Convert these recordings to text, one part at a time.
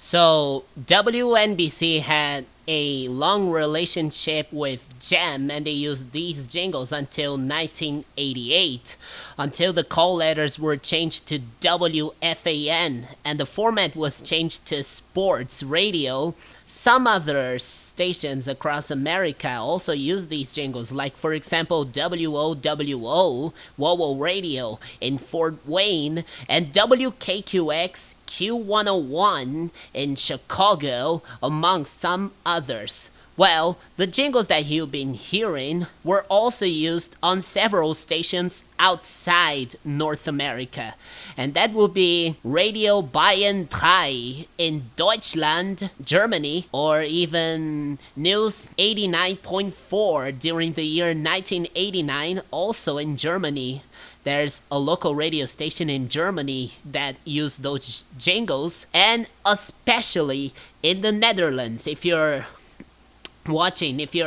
So WNBC had a long relationship with Jam, and they used these jingles until 1988, until the call letters were changed to WFAN and the format was changed to sports radio. Some other stations across America also use these jingles, like for example WOWO, WOWO Radio in Fort Wayne, and WKQX Q101 in Chicago, among some others. Well, the jingles that you've been hearing were also used on several stations outside North America. And that would be Radio Bayern 3 in Deutschland, Germany, or even News 89.4 during the year 1989, also in Germany. There's a local radio station in Germany that used those jingles, and especially in the Netherlands. If you're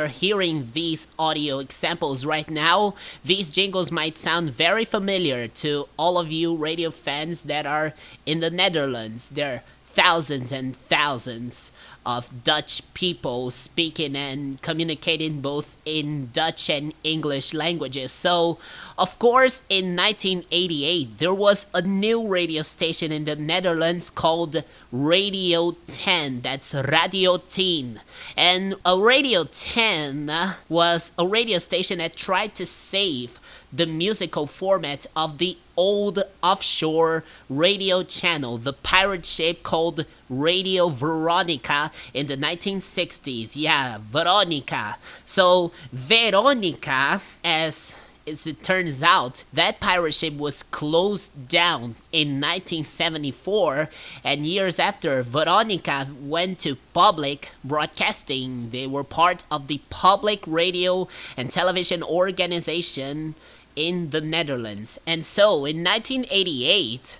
hearing these audio examples right now, these jingles might sound very familiar to all of you radio fans that are in the Netherlands. There are thousands and thousands of Dutch people speaking and communicating both in Dutch and English languages. So, of course, in 1988, there was a new radio station in the Netherlands called Radio 10. That's Radio 10. And a Radio 10 was a radio station that tried to save the musical format of the old offshore radio channel, the pirate ship called Radio Veronica in the 1960s. Yeah, Veronica. So, Veronica, as it turns out, that pirate ship was closed down in 1974, and years after, Veronica went to public broadcasting. They were part of the Public Radio and Television Organization in the Netherlands. And so, in 1988,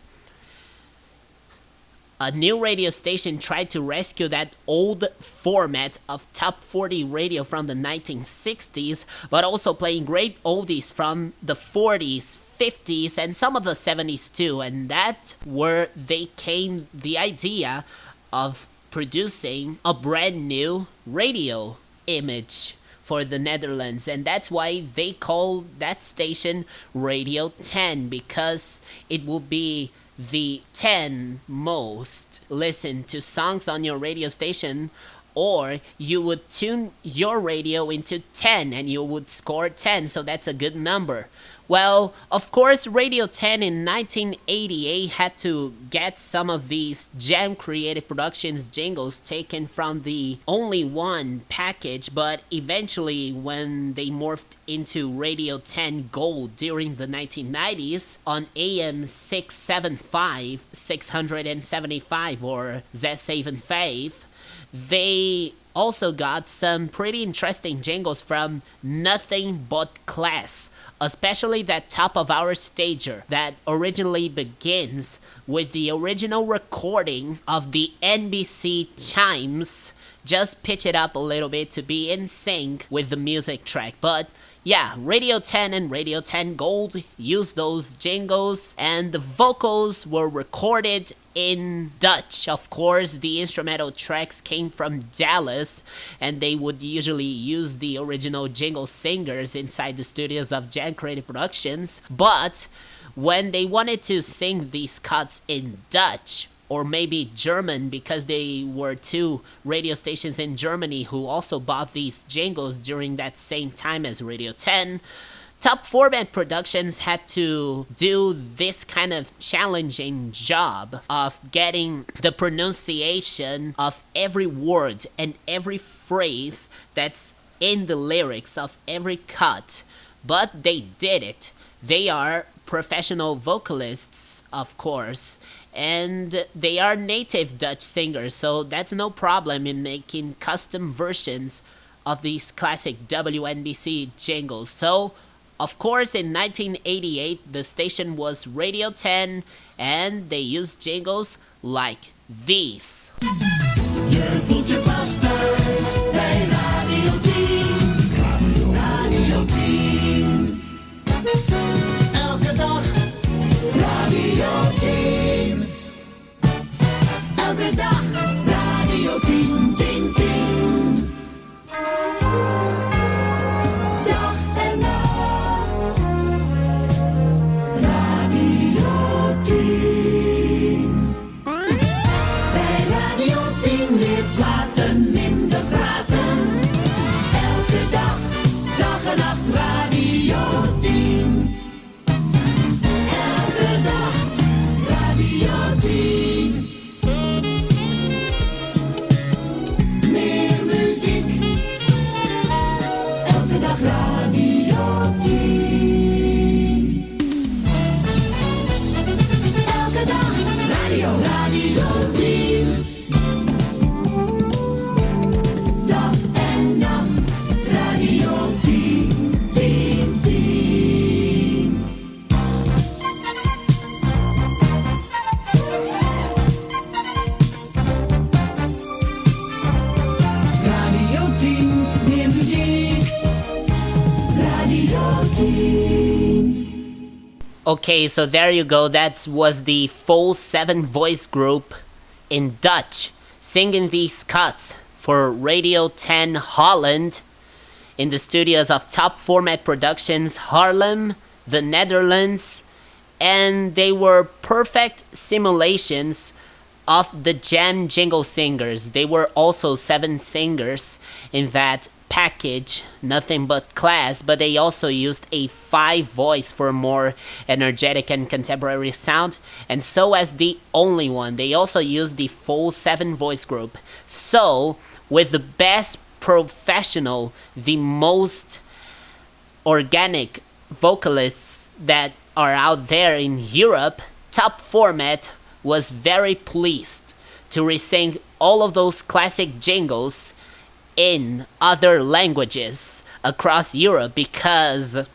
a new radio station tried to rescue that old format of top 40 radio from the 1960s, but also playing great oldies from the 40s, 50s, and some of the 70s too. And that's where they came the idea of producing a brand new radio image for the Netherlands, and that's why they call that station Radio 10, because it will be the 10 most listened to songs on your radio station, or you would tune your radio into 10 and you would score 10, so that's a good number. Well, of course, Radio 10 in 1988 had to get some of these Jam Creative Productions jingles taken from the Only One package, but eventually when they morphed into Radio 10 Gold during the 1990s on AM 675, 675 or Z75, they also got some pretty interesting jingles from Nothing But Class, especially that Top of Our Stager that originally begins with the original recording of the NBC chimes. Just pitch it up a little bit to be in sync with the music track. But yeah, Radio 10 and Radio 10 Gold used those jingles, and the vocals were recorded in Dutch. Of course, the instrumental tracks came from Dallas, and they would usually use the original jingle singers inside the studios of Jam Creative Productions. But when they wanted to sing these cuts in Dutch, or maybe German, because they were two radio stations in Germany who also bought these jingles during that same time as Radio 10, Top Format Productions had to do this kind of challenging job of getting the pronunciation of every word and every phrase that's in the lyrics of every cut. But they did it. They are professional vocalists, of course, and they are native Dutch singers, so that's no problem in making custom versions of these classic WNBC jingles. So, of course, in 1988, the station was Radio 10, and they used jingles like these. Je voelt je pas thuis bij Radio 10. Radio 10. Elke dag Radio 10. Elke dag Okay, so there you go. That was the full 7-voice group in Dutch singing these cuts for Radio 10 Holland in the studios of Top Format Productions, Haarlem, the Netherlands, and they were perfect simulations of the Jam Jingle singers. They were also 7 singers in that package, Nothing But Class, but they also used a 5 voice for a more energetic and contemporary sound, and so as the only one, they also used the full 7 voice group. So, with the best professional, the most organic vocalists that are out there in Europe, Top Format was very pleased to resing all of those classic jingles in other languages across Europe, because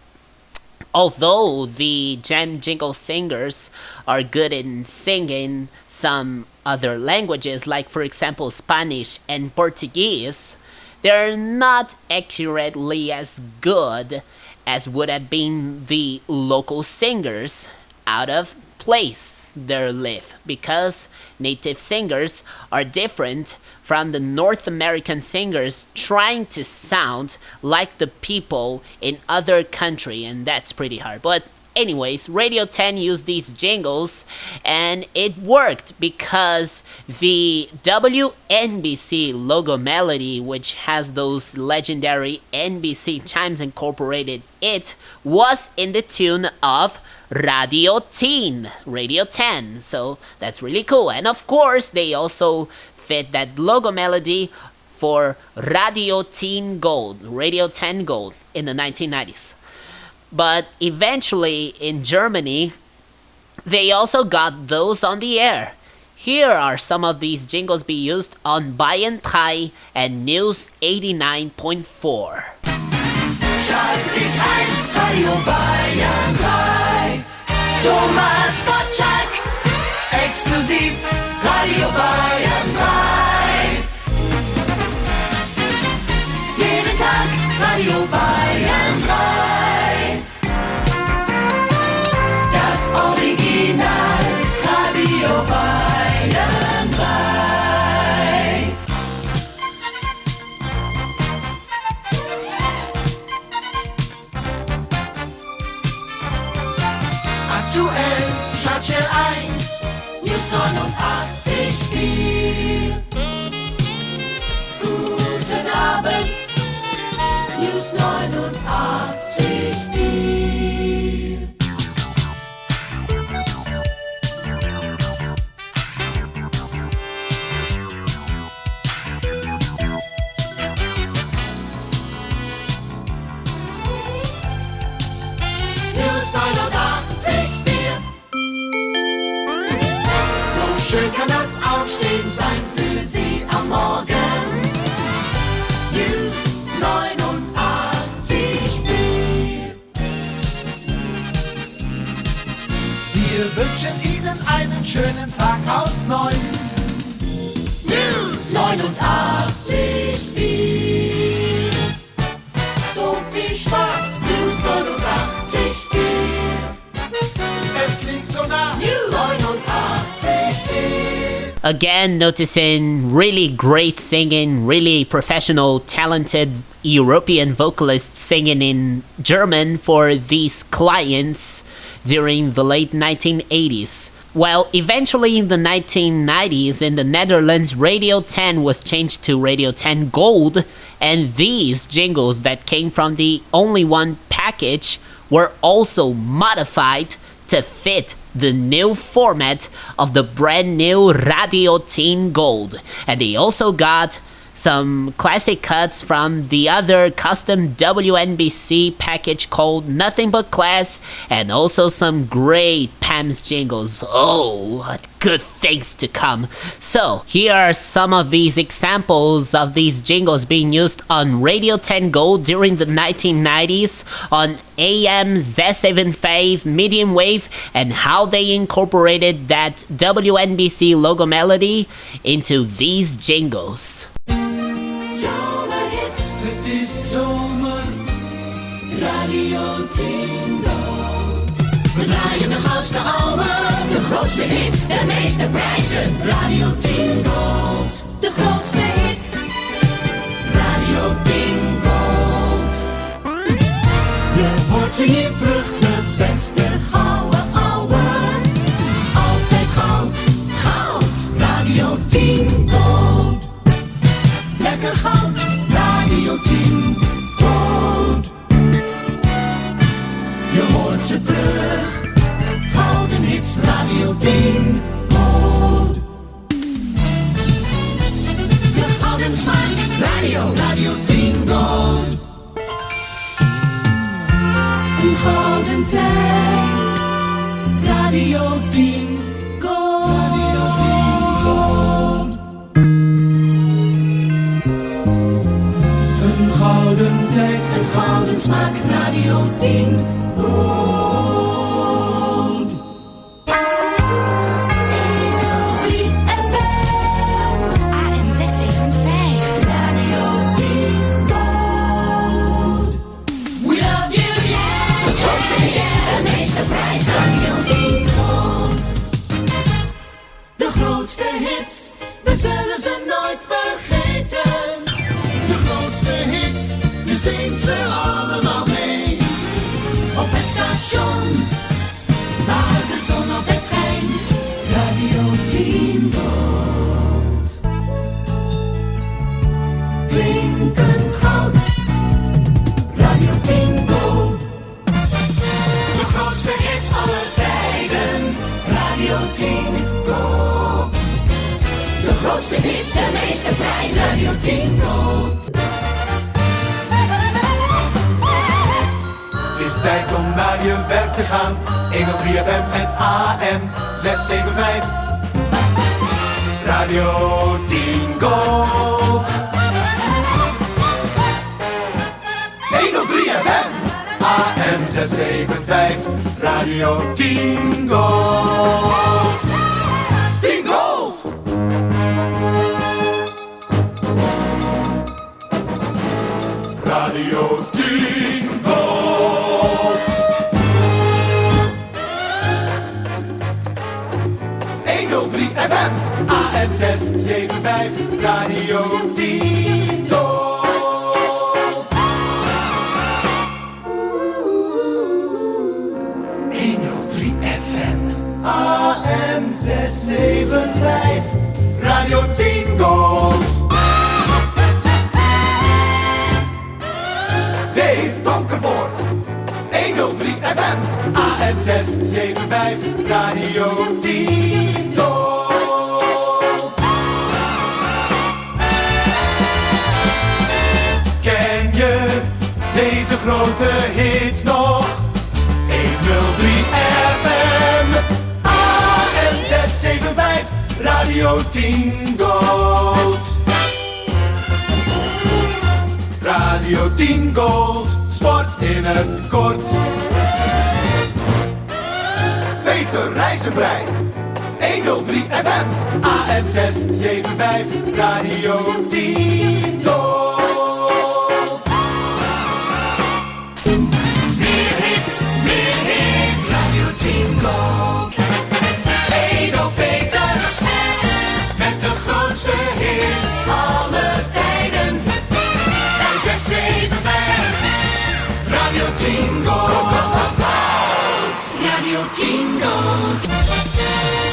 although the Jam Jingle singers are good in singing some other languages, like for example Spanish and Portuguese, they're not accurately as good as would have been the local singers out of place they live, because native singers are different from the North American singers trying to sound like the people in other country, and that's pretty hard. But anyways, Radio 10 used these jingles and it worked because the WNBC logo melody, which has those legendary NBC chimes incorporated, it was in the tune of Radio 10. So that's really cool. And of course, they also fit that logo melody for Radio 10 Gold in the 1990s. But eventually in Germany, they also got those on the air. Here are some of these jingles be used on Bayern 3 and News 89.4. Schalt dich ein, Radio Bayern 3. Thomas Gottschalk, exklusiv, Radio Bayern 3. Jeden Tag, Radio Bayern 3. Das Original, Radio Bayern 3. Aktuell, schalt schnell ein, News 89.4. Guten Abend, News 89.4. News 89.4. So schön kann das Aufstehen sein für Sie am Morgen. News 89.4. Wir wünschen Ihnen einen schönen Tag aus Neuss. News 89.4. So viel Spaß, News 89.4. Es liegt so nah. News 89.4. Again, noticing really great singing, really professional, talented European vocalists singing in German for these clients during the late 1980s. Well, eventually in the 1990s, in the Netherlands, Radio 10 was changed to Radio 10 Gold, and these jingles that came from the Only One package were also modified to fit the new format of the brand new Radio 10 Gold. And they also got some classic cuts from the other custom WNBC package called Nothing But Class, and also some great PAMS jingles. Oh, what good things to come. So, here are some of these examples of these jingles being used on Radio 10 Gold during the 1990s, on AM Z75 medium wave, and how they incorporated that WNBC logo melody into these jingles. Sommerhits Het is zomer. Radio 10 Gold. We draaien de grootste ouwe, de grootste hits, de meeste prijzen. Radio 10 Gold. De grootste hits. Radio 10 Gold. Je hoort ze hier terug, de beste gouden ouwe. Altijd goud, goud. Radio 10 Gold. Lekker goud, Radio 10 Gold. Je hoort ze terug, gouden hits, Radio 10 Gold. De gouden smaak, Radio 10 Gold. Een gouden tijd, Radio 10 Gold. Een gouden tijd, een gouden smaak, Radio 10 Gold. De grootste hits, we zullen ze nooit vergeten. De grootste hits, je zingt ze allemaal mee. Op het station, waar de zon altijd schijnt. Radio 10 Gold. Klinkend goud. Radio 10 Gold. De grootste hits aller tijden. Radio 10 Gold. De grootste hits, de meeste prijzen. Radio 10 Gold. het is tijd om naar je werk te gaan. 103 FM en AM 675. Radio 10 Gold. 103 FM, AM 675. Radio 10 Gold. 10 Gold. Radio 10 Gold. 103 FM, AM 675. Radio 10 Gold. 103 FM, AM 675. Radio 10 Gold. Donkervoort, 103 FM, AM 675, Radio 10 Gold. Ken je deze grote hit nog? 103 FM, AM 675, Radio 10 Gold. Radio 10 Gold, sport in het kort. Peter Rijzenbrei, 103 FM, AM 675, Radio 10 Gold. Meer hits, Radio 10 Gold. Pedro Peters, met de grootste hits aller tijden. 675, Radio 10 Gold. Radio 10 Gold.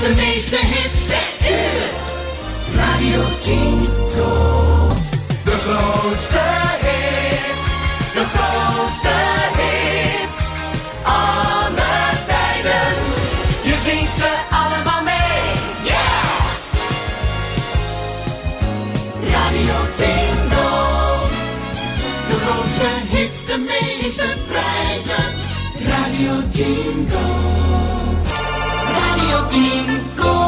De meeste hits, Radio 10 Gold. De grootste hits, de grootste hits, alle tijden. Je zingt ze allemaal mee, yeah! Radio 10 Gold. De grootste hits, de meeste prijzen. Radio 10 Gold. Radio 10 Gold.